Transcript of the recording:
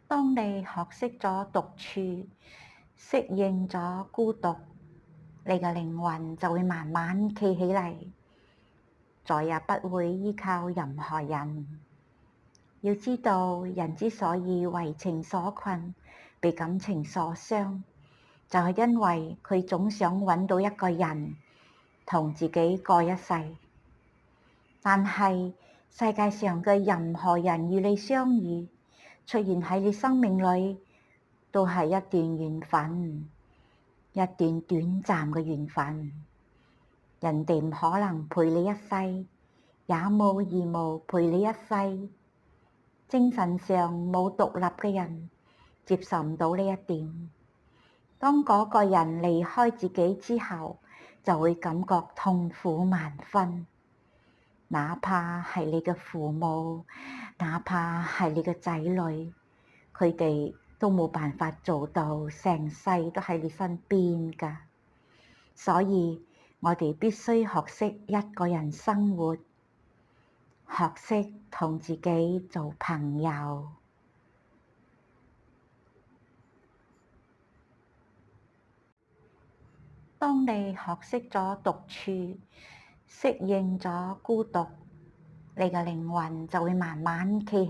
當你學識咗獨處，適應咗孤獨，你嘅靈魂就會慢慢企起嚟，再也不會依靠任何人。要知道，人之所以為情所困，被感情所傷，就係因為佢總想揾到一個人同自己過一世。但係世界上嘅任何人與你相遇，出現喺你生命裏，都係一段緣分，一段短暫嘅緣分。人哋唔可能陪你一世，也冇義務陪你一世。精神上冇獨立嘅人，接受唔到呢一點。當嗰個人離開自己之後，就會感覺痛苦萬分。哪怕係你嘅父母，哪怕係你嘅仔女，佢哋都冇辦法做到成世都喺你身邊㗎。所以我哋必須學識一個人生活，學識同自己做朋友。當你學識咗獨處，適應咗孤獨，你嘅靈魂就會慢慢企起。